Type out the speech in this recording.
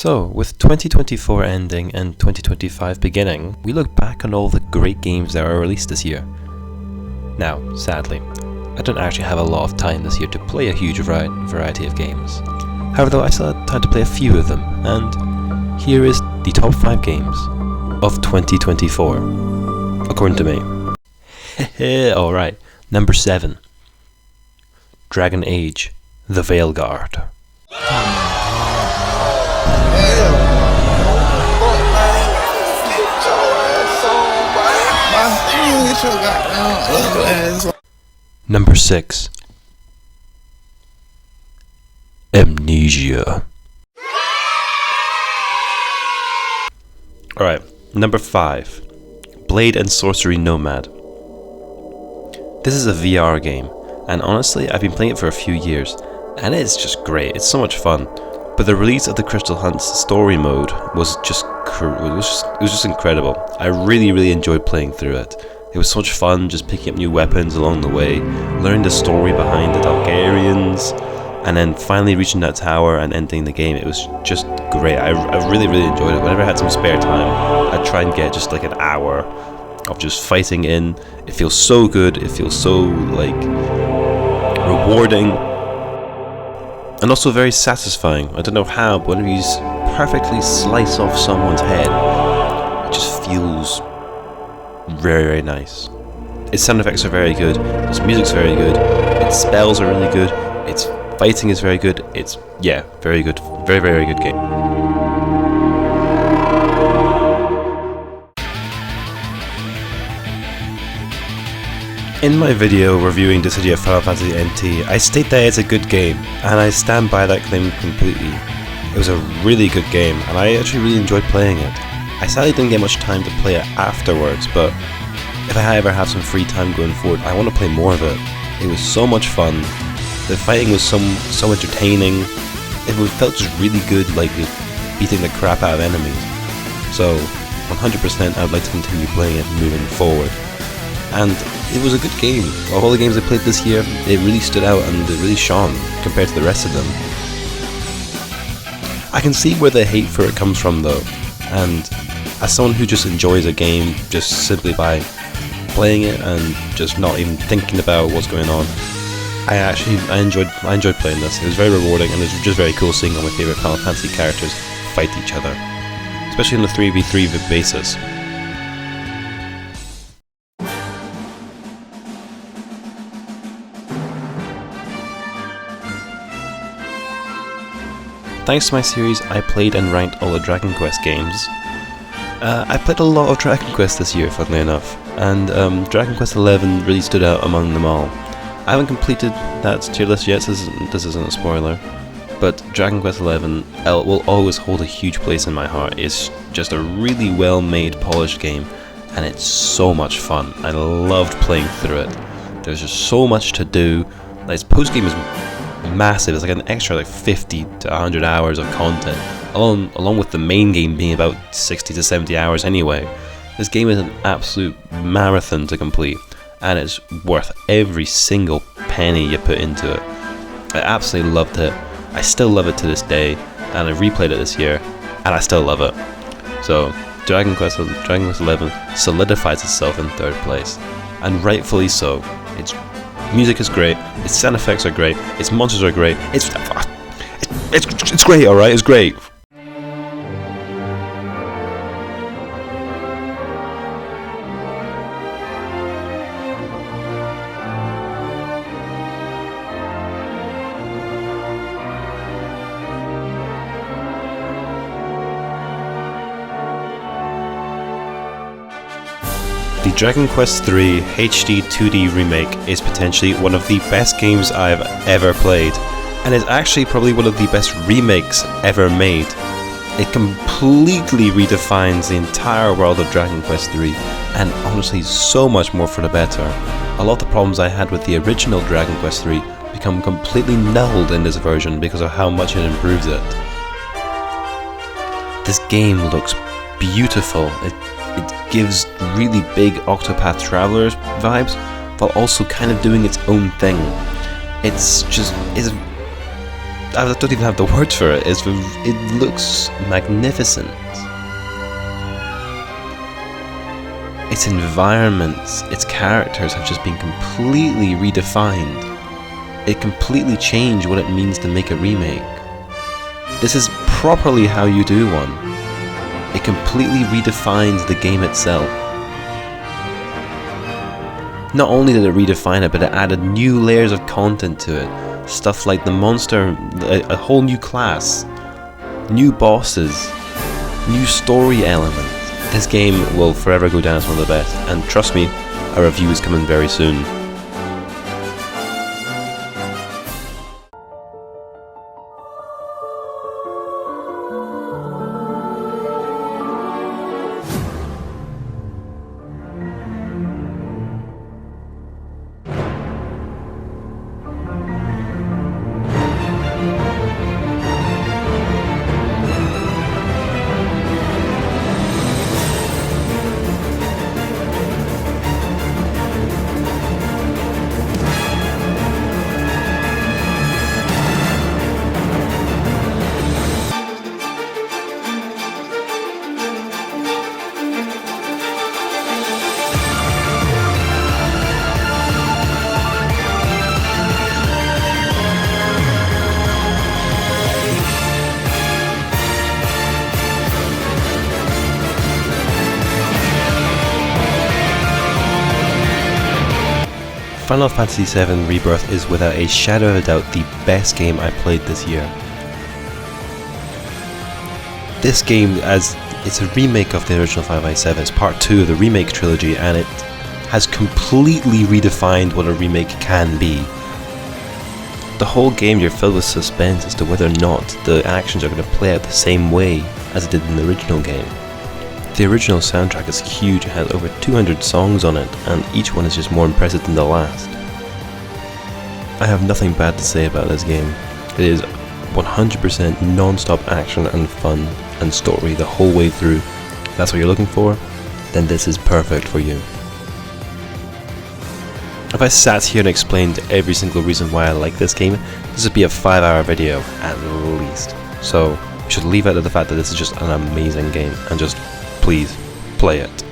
So, with 2024 ending and 2025 beginning, we look back on all the great games that were released this year. Now, sadly, I don't actually have a lot of time this year to play a huge variety of games. However, though, I still had time to play a few of them, and here is the top 5 games of 2024, according to me. Alright, number 7. Dragon Age, The Veilguard. Number 6. Amnesia. Alright, number 5. Blade and Sorcery Nomad. This is a VR game, and honestly, I've been playing it for a few years, and it's just great. It's so much fun. But the release of the Crystal Hunt's story mode was just incredible. I really enjoyed playing through it. It was so much fun just picking up new weapons along the way, learning the story behind the Targaryens, and then finally reaching that tower and ending the game. It was just great. I really enjoyed it. Whenever I had some spare time, I'd try and get just like an hour of just fighting in. It feels so good. It feels so like rewarding. And also very satisfying. I don't know how, but whenever you perfectly slice off someone's head, it just feels very nice. Its sound effects are very good, its music's very good, its spells are really good, its fighting is very good, it's, yeah, very good, very good game. In my video reviewing Dissidia Final Fantasy NT, I state that it's a good game, and I stand by that claim completely. It was a really good game, and I actually really enjoyed playing it. I sadly didn't get much time to play it afterwards, but if I ever have some free time going forward, I want to play more of it. It was so much fun. The fighting was so entertaining. It felt just really good, like just beating the crap out of enemies. So, 100% I would like to continue playing it moving forward. And it was a good game. Of all the games I played this year, it really stood out and it really shone compared to the rest of them. I can see where the hate for it comes from though, and as someone who just enjoys a game just simply by playing it and just not even thinking about what's going on, I enjoyed playing this. It was very rewarding, and it was just very cool seeing all my favourite Final Fantasy characters fight each other, especially on the 3v3 basis. Thanks to my series, I played and ranked all the Dragon Quest games. I played a lot of Dragon Quest this year, funnily enough, and Dragon Quest XI really stood out among them all. I haven't completed that tier list yet, so this isn't a spoiler, but Dragon Quest XI will always hold a huge place in my heart. It's just a really well-made, polished game, and it's so much fun. I loved playing through it. There's just so much to do. Like, its post-game is massive. It's like an extra like 50 to 100 hours of content, along with the main game being about 60 to 70 hours anyway. This game is an absolute marathon to complete, and it's worth every single penny you put into it. I absolutely loved it. I still love it to this day, and I replayed it this year, and I still love it. So Dragon Quest XI solidifies itself in 3rd place, and rightfully so. Its music is great, its sound effects are great, its monsters are great, it's great, alright, it's great. The Dragon Quest III HD 2D Remake is potentially one of the best games I've ever played, and is actually probably one of the best remakes ever made. It completely redefines the entire world of Dragon Quest III, and honestly so much more for the better. A lot of the problems I had with the original Dragon Quest III become completely nulled in this version because of how much it improves it. This game looks beautiful. It gives really big Octopath Traveler vibes, while also kind of doing its own thing. It's I don't even have the words for it. It looks magnificent. Its environments, its characters have just been completely redefined. It completely changed what it means to make a remake. This is properly how you do one. It completely redefines the game itself. Not only did it redefine it, but it added new layers of content to it. Stuff like the monster, a whole new class, new bosses, new story elements. This game will forever go down as one of the best, and trust me, a review is coming very soon. Final Fantasy VII Rebirth is without a shadow of a doubt the best game I played this year. This game, as it's a remake of the original 5x7, it's part 2 of the Remake trilogy, and it has completely redefined what a remake can be. The whole game, you're filled with suspense as to whether or not the actions are going to play out the same way as it did in the original game. The original soundtrack is huge, it has over 200 songs on it, and each one is just more impressive than the last. I have nothing bad to say about this game. It is 100% non-stop action and fun and story the whole way through. If that's what you're looking for, then this is perfect for you. If I sat here and explained every single reason why I like this game, this would be a 5-hour video at least. So, you should leave out of the fact that this is just an amazing game, and just please play it.